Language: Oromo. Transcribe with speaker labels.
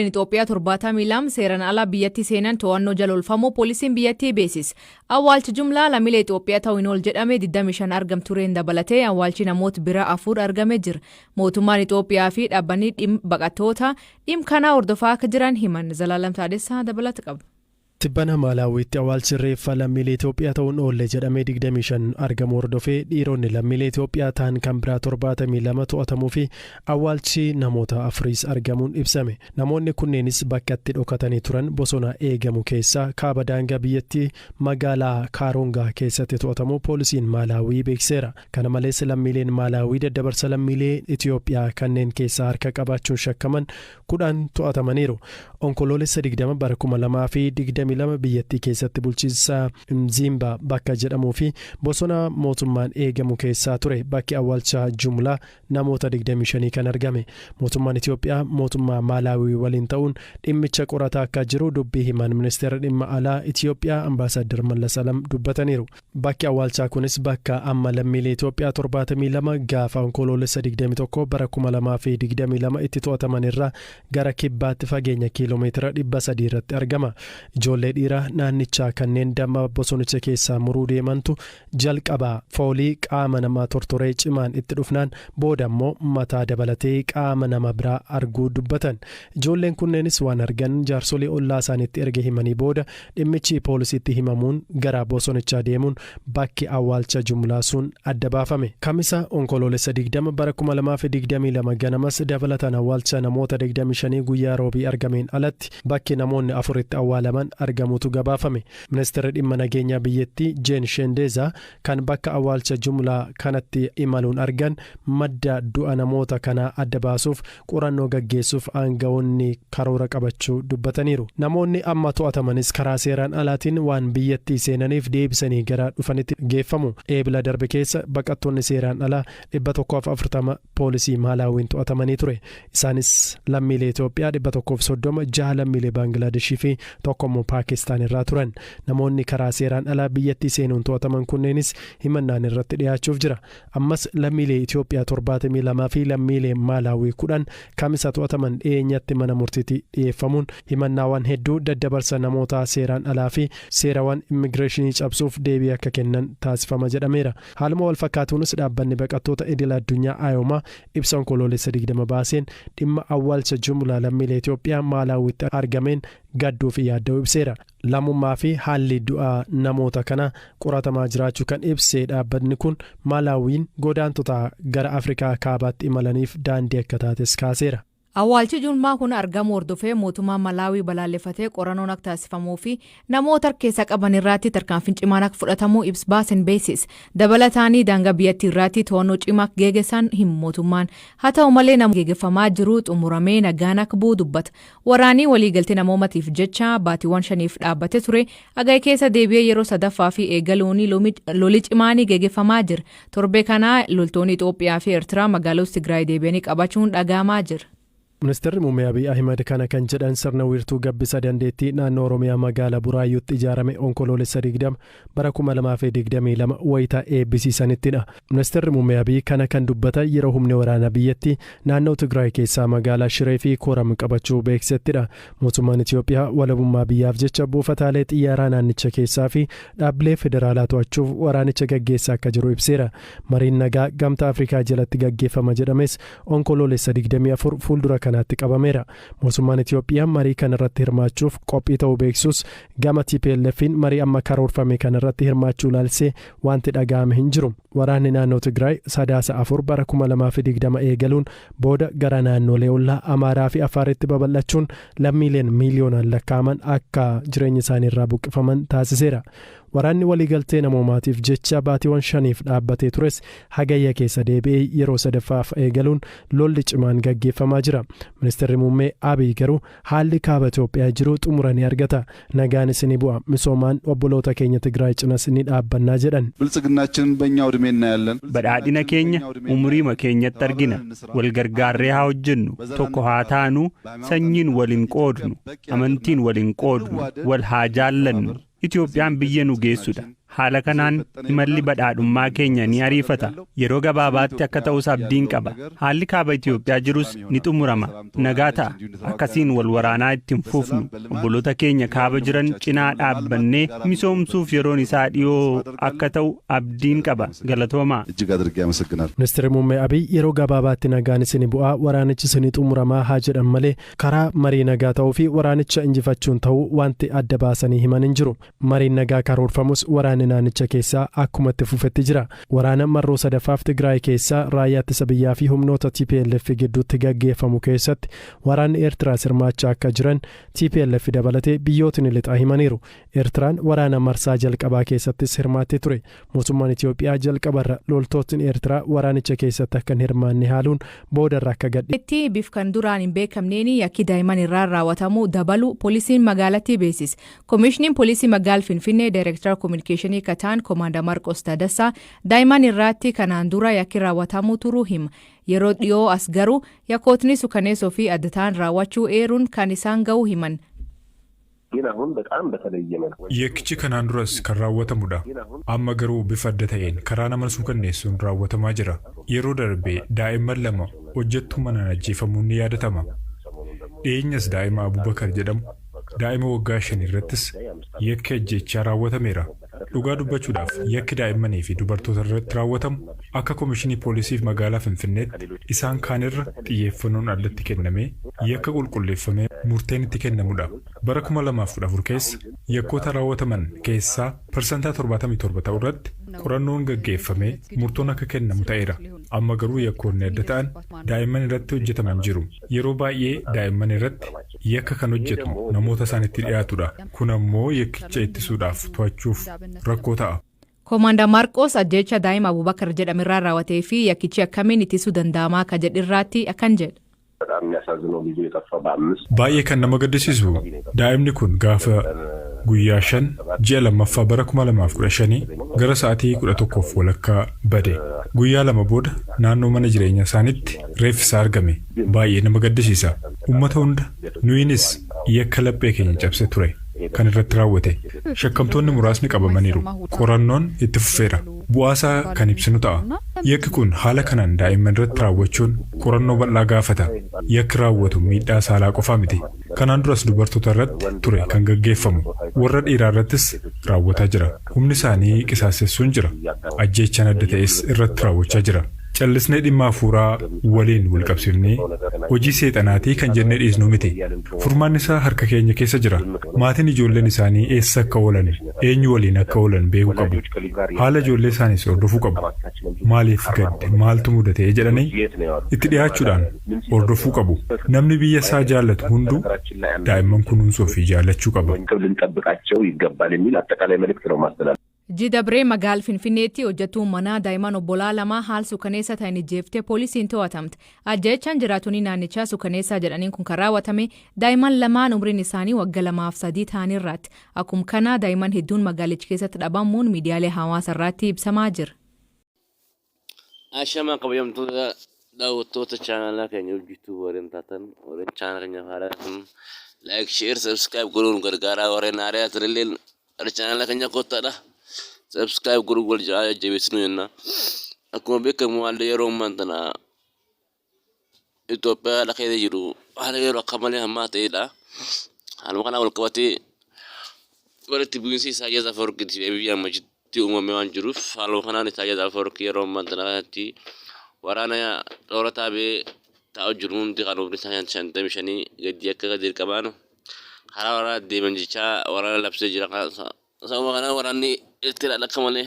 Speaker 1: Itoophiyaa 72 seeran ala biyyatti seenan to'annoo jala oolfamoo poolisiin biyyattii beeksise. Awwaalchi jumlaa lammiilee Itoophiyaa ta'uun ol jedhamee 25 argamtureen dabalatee awwaalchi namoota biraa 4 argamee jira. Mootummaan Itoophiyaa fi dhaabbanni baqattoota dhimma kana hordofaa akka jiran himan. Zalaalam Taadessaa dabalata qaba.
Speaker 2: Tibbana Malawiitti awwaalchi reeffa lammiilee Itoophiyaa ta'uun oolle jedhamee 25 argamu hordofee dhiironni lammiilee Itoophiyaa ta'an kan biraa 72 to'atamuu fi awwaalchi namoota 4 argamuun ibsame. Namoonni kunneenis bakka itti dhokatanii turan bosona eegamu keessaa kaaba daangaa biyyattii magaalaa Kaarongaa keessatti to'atamuu poolisiin Malawii beekseera. Kana malees lammiileen Malawii daddabarsa lammiilee Itoophiyaa kanneen keessaa harka qabaachuun shakkaman 10 to'atamaniiru. Onkoloolessa 20 bara 2022 biyyattii keessatti bulchiinsa Mzimba bakka jedhamuu fi bosona mootummaan eegamu keessaa ture bakki awwaalcha jumlaa namoota 25 kan argame. Mootummaan Itoophiyaa mootummaa Malawii waliin ta'uun dhimmicha qorataa akka jiru dubbii himan ministeera dhimma alaa Itoophiyaa ambaasaadar Mallas Alam dubbataniiru. Bakki awwaalchaa kunis bakka amma lammiilee Itoophiyaa 72 gaafa onkoloolessa 21 bara 2022 itti to'ataman irraa gara kibbaatti fageenya kiiloomeetira 300 irratti argama. Ijoollee dhiiraa naannichaa kanneen damma bosonicha keessaa muruu deemantu jalqabaa foolii qaama namaa tortoree cimaan itti dhufnaan booda immoo mataa dabalatee qaama nama biraa arguu dubbatan. Ijoolleen kunneenis waan argan jaarsolii ollaa isaaniitti erga himanii booda dhimmichi poolisiitti himamuun gara bosonichaa deemuun bakki awwaalcha jumlaa sun adda baafame. Kamisa onkoloolessa 20 bara 2022 ganamas dabalataan awwaalcha namoota 25 guyyaa roobii argameen alatti bakki namoonni 4 itti awwaalaman argamutu gabaafame. Ministeerri dhimma nageenyaa biyyattii Jeen Shendeza kan bakka awwaalcha jumlaa kanatti imaluun argan madda du'a namoota kana adda baasuuf qorannoo gaggeessuuf aangawoonni karoora qabachuu dubbataniiru. Namoonni amma to'atamanis karaa seeraan alaatiin waan biyyattii seenaniif deebisanii gara dhufanitti geeffamu. Eebila darbe keessa baqattoonni seeraan alaa 140 poolisii Malawiin to'atamanii ture. Isaanis lammiilee Itoophiyaa 130 lammiilee Baanglaadeshii fi tokkommoo Paakistaan irraa turan. Namoonni karaa seeraan alaa biyyattii seenuun to'ataman kunneenis himannaan irratti dhiyaachuuf jira. Ammas lammiilee Itoophiyaa 72 fi lammiilee Malawii 10 kamisa to'ataman dhiyeenyatti mana murtiitti dhiyeeffamuun himannaawwan hedduu daddabarsa namoota seeraan alaa fi seerawwan immigireeshinii cabsuuf deebii akka kennan taasifama jedhameera. Haaluma wal fakkaatuunis dhaabbanni baqattoota idil addunyaa IOM ibsa onkoloolessa 20 baaseen dhimma awwaalcha jumlaa lammiilee Itoophiyaa Malawiitti argameen gadduu fi yaaddoo ibseera. Lammummaa fi haalli du'aa namoota kana qoratamaa jiraachuu kan ibsee dhaabbanni kun Malawiin godaantota gara Afrikaa kaabaatti imalaniif daandii akka taates kaaseera.
Speaker 1: Awwaalchi jumlaa kun argamu hordofee mootummaan Malawii balaaleffatee qorannoon akka taasifamuu fi namoota harkeessa qaban irratti tarkaanfiin cimaan akka fudhatamuu ibsa baasen beeksise. Dabalataanii daangaa biyyattii irratti to'annoo cimaa geggeessan himu mootummaan. Haa ta'u malee nama geggeeffamaa jiru xumuramee nagaan akka bu'u dubbata. Waraanii waliigaltee namoomatiif jecha baatiiwwan 5 dhaabbatee ture hagayya keessa deebi'ee yeroo sadaffaa fi eegaluun lolii cimaanii geggeeffamaa jira. Torbee kana loltoonni Itoophiyaa fi Eertiraa magaalota Tigraay deebi'anii qabachuun dhagahamaa jira.
Speaker 2: Ministeerri muummee Abiy Ahmed kana kan jedhan sirna wiirtuu gabbisa dandeettii naannoo Oromiyaa magaalaa Buraayyuutti ijaarame onkoloolessa 20 bara 2022 wayitaa eebbisiisanittidha. Ministeerri muummee Abiy kana kan dubbatan yeroo humni waraanaa biyyattii naannoo Tigraay keessaa magaalaa Shiree fi Kooram qabachuu beeksisettidha. Mootummaan Itoophiyaa walabummaa biyyaaf jecha buufataalee xiyyaaraa naannicha keessaa fi dhaabbilee federaalaa to'achuuf waraanicha gaggeessaa akka jiru ibseera. Mariin nagaa gamtaa Afrikaa jalatti gaggeeffama jedhames onkoloolessa 24 fuuldura kanaatti qabameera. Mootummaan Itoophiyaa marii kana irratti hirmaachuuf qophii ta'uu beeksus gama TPLF'n marii amma karoorfame kana irratti hirmaachuu ilaalsee wanti dhaga'ame hin jiru. Waraanni naannoo Tigraay sadaasa 4 bara 2020 eegaluun booda gara naannolee ollaa Amaaraa fi Afaaritti babal'achuun lammiileen miiliyoonaan lakkaa'aman akka jireenya isaanii irraa buqqifaman taasiseera. Waraanni waliigaltee namoomaatiif jecha baatiiwwan 5 dhaabbatee tures hagayya keessa deebi'ee yeroo sadaffaaf eegaluun lolli cimaan gaggeeffamaa jira. Ministeerri muummee Abiy garuu haalli kaaba Itoophiyaa jiru xumuranii argata. Nagaanis ni bu'a. Misoomaan obboloota keenya Tigraay cinas ni dhaabbannaa jedhan.
Speaker 3: Bilchiginnaachinin beenyaa udumeenna yaallan.
Speaker 4: Badhaadhina keenya umriima keenyatti argina. Wal gargaarree haa hojjennu. Tokko haa taanu. Sanyiin waliin qoodnu. Amantiin waliin qoodnu. Wal haa jaallannu. Itoophiyaan biyya nu geessudha. haala kanaan imalli badhaadhummaa keenya ni ariifata. Yeroo gabaabaatti akka ta'us abdiin qaba. Haalli kaaba Itoophiyaa jirus ni xumurama. Nagaa ta'a. Akkasiin wal waraanaa ittiin fufnu. Obboloota keenya kaaba jiran cinaa dhaabbannee misoomsuuf yeroon isaa dhiyoo akka ta'u abdiin qaba. Galatoomaa.
Speaker 2: Ministeerri Muummee Abiy yeroo gabaabaatti nagaan isin bu'aa waraanichi isin xumuramaa haa jedhan malee karaa marii nagaa ta'uu fi waraanicha injifachuun ta'uu wanti adda baasanii himan hin jiru. Mariin nagaa karoorfamus waraanni naannicha keessaa akkuma itti fufetti jira. Waraana marroo sadaffaaf Tigraay keessaa raayyaa ittisa biyyaa fi humnoota TPLF gidduutti gaggeeffamu keessatti waraanni Eertiraa hirmaachaa akka jiran TPLF dabalatee biyyootni lixaa himaniiru. Eertiraan waraana marsaa jalqabaa keessattis hirmaattee ture. Mootummaan Itoophiyaa jalqabarra loltootni Eertiraa waraanicha keessatti akka hin hirmaanne haaluun boodarra akka
Speaker 1: gadhiisetti biif kan duraan hin beekamneen yakki daa'imman irraa raawwatamu dabalu poolisiin magaalattii beeksise. Koomishiniin poolisii magaalaa Finfinnee Daayireektara Kominikeeshinii kataan Koomaandar Marqos Taddasaa daa'imman irratti kanaan dura yakki raawwatamu turuu hima. Yeroo dhiyoo as garuu yakkootni suukaneessoo fi adda ta'an raawwachuu eeruun kan isaan ga'uu himan.
Speaker 5: Yakkichi kanaan duras kan raawwatamudha. Amma garuu bifa adda ta'een karaa nama suukanneessuun raawwatamaa jira. Yeroo darbee daa'imman 2 hojjettuu manaan ajjeefamuun ni yaadatama. Dhiyeenyas daa'ima Abubakar jedhamu daa'ima waggaa 5 irrattis yakki ajjeechaa raawwatameera. Dhugaa dubbachuudhaaf yakki daa'immanii fi dubartoota irratti raawwatamu akka Koomishinii Poolisiif magaalaa Finfinneetti isaan kaanirra xiyyeeffannoon addatti kennamee yakka qulqulleeffamee murteen itti kennamudha. Bara 2014 keessa yakkoota raawwataman keessaa parsantaa 77 ta'u irratti qorannoon gaggeeffamee murtoon akka kennamu ta'eera. Amma garuu yakkoonni adda ta'an daa'imman irratti hojjetaman jiru. Yeroo baay'ee daa'imman irratti yakka kan hojjetu namoota isaanitti dhiyaatudha. Kun ammoo yakkicha ittisuudhaaf to'achuuf rakkoo ta'a.
Speaker 1: Koomaandar Marqos ajjeecha daa'ima Abubakar jedhamirraa raawwatee fi yakkichi akkamiin ittisuu danda'ama akka jedhirraatti akkan jedha.
Speaker 5: Baay'ee kan nama gaddisiisu daa'imni kun gaafa guyyaa 5 ji'a 2ffaa bara 2015 gara sa'aatii 11 walakkaa bade. Guyyaa 2 booda naannoo mana jireenyaa isaaniitti reeffi isaa argame. Baay'ee nama gaddisiisa. Uummata hunda nuyinis yakka laphee keenya cabse ture. Kan irratti raawwate shakkamtoonni muraasni qabamaniiru. Qorannoon itti fufeera. Bu'aasaa kan ibsinu ta'a. Yakki kun haala kanaan daa'imman irratti raawwachuun qorannoo bal'aa gaafata. Yakki raawwatu miidhaa saalaa qofaa miti. Kanaan duras dubartoota irratti ture kan gaggeeffamu. Warra dhiiraa irrattis raawwataa jira. Humni isaanii qisaasessuun jira. Ajjeechaan adda ta'es irratti raawwachaa jira. Callisnee dhimma hafuuraa waliin wal qabsiifnee hojii seexanaatii kan jennee dhiisnu miti. Furmaan isaa harka keenya keessa jira. Maatiin ijoolleen isaanii eessa akka oolan, eenyu waliin akka oolan beekuu qabu. Haala ijoollee isaaniis hordofuu qabu. Maaliif gadde, maaltu mudate jedhanii itti dhiyaachuudhaan hordofuu qabu. Namni biyya isaa jaallatu hunduu daa'imman kunuunsuu fi jaallachuu qaba.
Speaker 1: Jidabree magaalaa Finfinneetti hojjettuu manaa daa'imman obbolaa 2 haal suukaneessa ta'een ijjeeftee poolisiin to'atamte. Ajjeechaan jiraattonni naannichaa suukaneessaa jedhaniin kun kan raawwatame daa'imman 2 umriin isaanii waggaa 2 fi 3 ta'anirraatti. Akkuma kana daa'imman hedduun magaalicha keessatti dhabamuun miidiyaalee hawaasaa irratti ibsamaa jira.
Speaker 6: Ashama kabajamtoota daawwattoota chaanalaa keenya hojjetuu warreen taatan warreen chaanala keenya faalaan like share subscribe godhuun gargaaraa warreen haaraa turellee chaanala keenya kottaadha. Subscribe guru wal jabeessinu jenna. Akkuma beekamu haalli yeroo ammaa Itoophiyaa dhaqee jiru haala yeroo akka malee hammaa ta'edha. Haaluma kana wal qabatee walitti bu'iinsi Isaayyaas Afeworqii fi Abiy Ahmeditti uumamee waan jiruuf haaluma kanaan Isaayyaas Afeworqii yeroo ammaa kanatti waraana toora taabee taa'u jiru hundi kan umrii isaanii 55 gadi akka dirqamaan karaa waraana deeman jechaa waraana labsee jira. Sababa kana waraanni itti akka malee